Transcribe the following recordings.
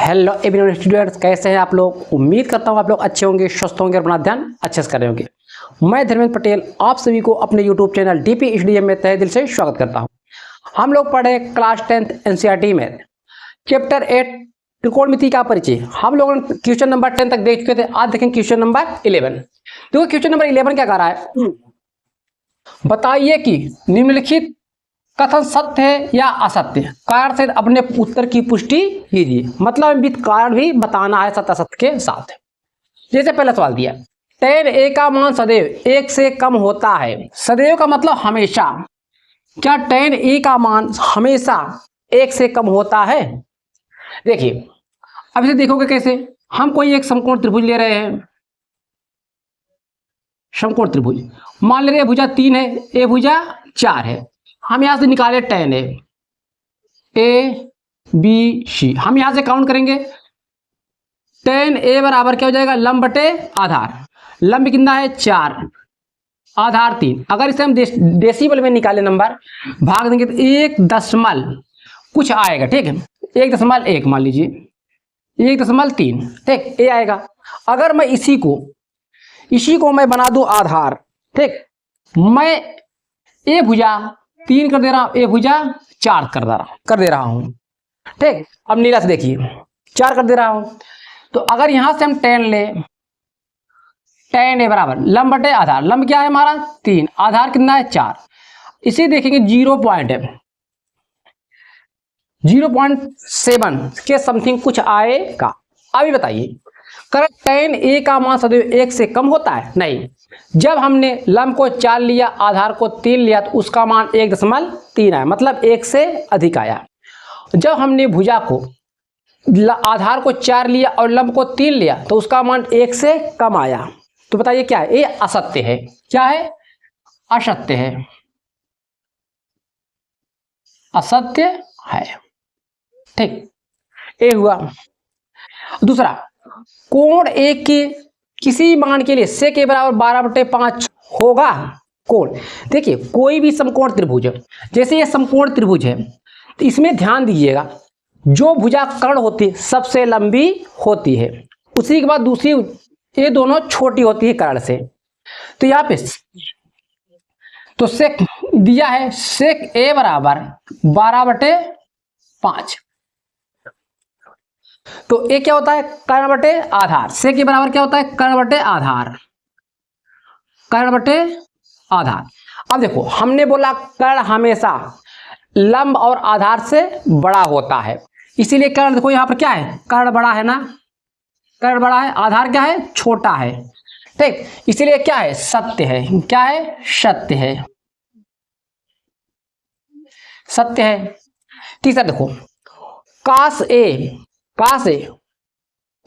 Hello everyone students, कैसे हैं आप लोग। उम्मीद करता हूं आप लोग अच्छे होंगे, स्वस्थ होंगे और अपना ध्यान अच्छे से कर रहे होंगे। मैं धर्मेंद्र पटेल आप सभी को अपने यूट्यूब चैनल DPSDM में तहे दिल से स्वागत करता हूं। हम लोग पढ़े क्लास 10th NCERT में चैप्टर 8 त्रिकोणमिति का परिचय। हम लोगों ने क्वेश्चन नंबर 10 तक देख चुके थे। आज देखेंगे क्वेश्चन नंबर 11। देखो क्वेश्चन नंबर 11 क्या कह रहा है, बताइए कि निम्नलिखित कथन सत्य है या असत्य। कारण से अपने उत्तर की पुष्टि कीजिए। मतलब विद कारण भी बताना है सत्य असत्य के साथ। जैसे पहला सवाल दिया, tan a का मान सदैव 1 से कम होता है। सदैव का मतलब हमेशा। क्या tan a का मान हमेशा 1 से कम होता है? देखिए अब इसे देखोगे कैसे। हम कोई एक समकोण त्रिभुज ले रहे हैं। समकोण त्रिभुज मान ले रहे भुजा 3 है, ए भुजा 4 है। हम यहां से निकाले tan A B C। हम यहां से काउंट करेंगे। tan A बराबर क्या हो जाएगा, लंब बटे आधार। लंब कितना है 4, आधार 3। अगर इसे हम डेसिमल में निकाले नंबर, भाग देंगे तो 1 दशमलव कुछ आएगा। ठीक है, 1.1 मान लीजिए, 1.3। ठीक, ये आएगा। अगर मैं इसी को मैं बना दूं आधार, ठीक, मैं ए भुजा 3 कर दे रहा हूं, ए भुजा 4 कर दे रहा हूं। ठीक, अब नीला से देखिए 4 कर दे रहा हूं। तो अगर यहां से हम tan ले, tan A बराबर लंब बटे आधार। लंब क्या है हमारा 3, आधार कितना है 4। इसे देखेंगे 0.7 के समथिंग कुछ आएगा। अभी बताइए, कर tan A का मान सदैव 1 से कम होता है? नहीं। जब हमने लंब को 4 लिया, आधार को 3 लिया, तो उसका मान 1.3 आया, मतलब 1 से अधिक आया। जब हमने भुजा को आधार को 4 लिया और लंब को 3 लिया, तो उसका मान 1 से कम आया। तो बताइए क्या है, ये असत्य है। क्या है? असत्य है, असत्य है। ठीक, ये हुआ। दूसरा, कोण A के किसी मान के लिए से के बराबर 12/5 होगा। कोण देखिए, कोई भी समकोण त्रिभुज, जैसे ये समकोण त्रिभुज है, तो इसमें ध्यान दीजिएगा, जो भुजा कर्ण होती है सबसे लंबी होती है, उसी के बाद दूसरी, ये दोनों छोटी होती है कर्ण से। तो यहाँ पे तो सेक दिया है, सेक A बराबर 12/5। तो ये क्या होता है, कर्ण बटे आधार। सेक के बराबर क्या होता है, कर्ण बटे आधार, कर्ण बटे आधार। अब देखो, हमने बोला कर्ण हमेशा लंब और आधार से बड़ा होता है, इसीलिए कर्ण देखो यहां पर क्या है, कर्ण बड़ा है ना, कर्ण बड़ा है, आधार क्या है, छोटा है। ठीक, इसीलिए क्या है, सत्य है। क्या है, सत्य है, सत्य है। तीसरा देखो, काश ए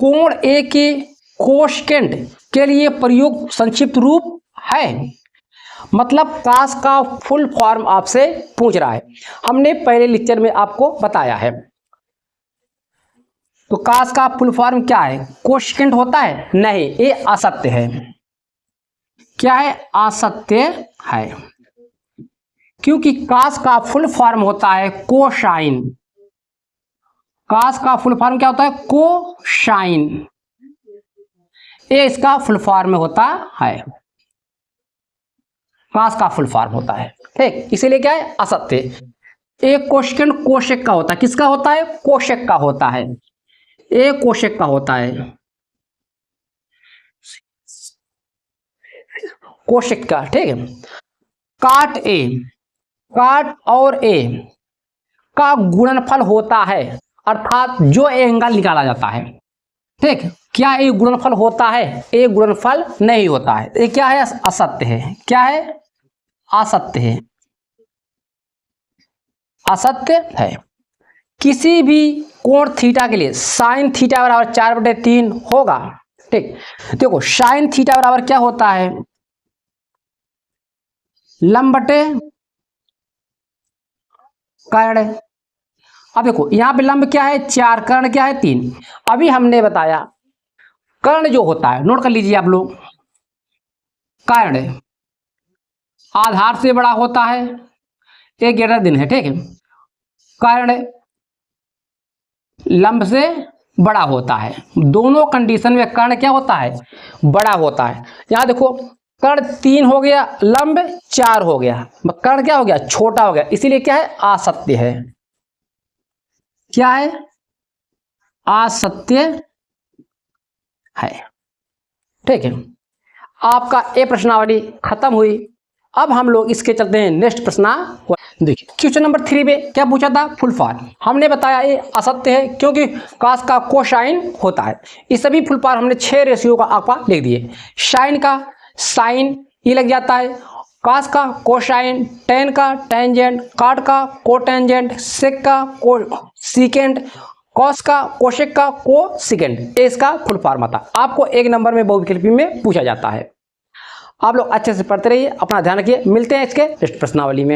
कोण A के कोसेकेंट के लिए प्रयुक्त संक्षिप्त रूप है। मतलब काश का फुल फॉर्म आपसे पूछ रहा है। हमने पहले लेक्चर में आपको बताया है। तो काश का फुल फॉर्म क्या है, कोसेकेंट होता है? नहीं, ये असत्य है। क्या है, असत्य है, क्योंकि काश का फुल फॉर्म होता है कोसाइन। काश का फुल फॉर्म क्या होता है, कोसाइन। ये इसका फुल फॉर्म होता है, काश का फुल फॉर्म होता है। ठीक, इसीलिए क्या है, असत्य। एक कोसेकेंट कोशेक का होता है। किसका होता है, कोशेक का होता है। एक कोशेक का होता है, कोशेक का। ठीक है, काट और A का गुणनफल होता है, अर्थात जो एंगल निकाला जाता है। ठीक, क्या ये गुणनफल होता है? ये गुणनफल नहीं होता है। ये क्या है, असत्य है। क्या है, असत्य है, असत्य है। किसी भी कोण थीटा के लिए साइन थीटा बराबर 4/3 होगा। ठीक, देखो साइन थीटा बराबर क्या होता है, लंब बटे कर्ण। अब देखो यहां पे लंब क्या है 4, कर्ण क्या है 3। अभी हमने बताया कर्ण जो होता है, नोट कर लीजिए आप लोग, कर्ण आधार से बड़ा होता है, एक ग्रेटर दिन है। ठीक है, कर्ण लंब से बड़ा होता है। दोनों कंडीशन में कर्ण क्या होता है, बड़ा होता है। यहां देखो कर्ण 3 हो गया, लंब 4 हो गया, कर्ण क्या हो गया, छोटा हो गया, इसीलिए क्या है, असत्य है। क्या है, असत्य है। ठीक है, आपका ए प्रश्नावली खत्म हुई। अब हम लोग इसके चलते हैं नेक्स्ट प्रश्नावली। देखिए क्वेश्चन नंबर 3 में क्या पूछा था, फुल फॉर्म। हमने बताया ये असत्य है क्योंकि कास का कोसाइन होता है। इस सभी फुल फॉर्म हमने 6 रेशियो का आंकड़ा लिख दिए। साइन का साइन ये लग जाता है, कास का कोसाइन, टेन का टेंजेंट, काट का कोटेंजेंट, सेक का को सीकेंड, कॉस का कोशेक का को सेकेंड, इसका फुल फॉर्म आता है। आपको 1 नंबर में बहुविकल्पी में पूछा जाता है। आप लोग अच्छे से पढ़ते रहिए, अपना ध्यान रखिए। मिलते हैं इसके नेक्स्ट प्रश्नावली में।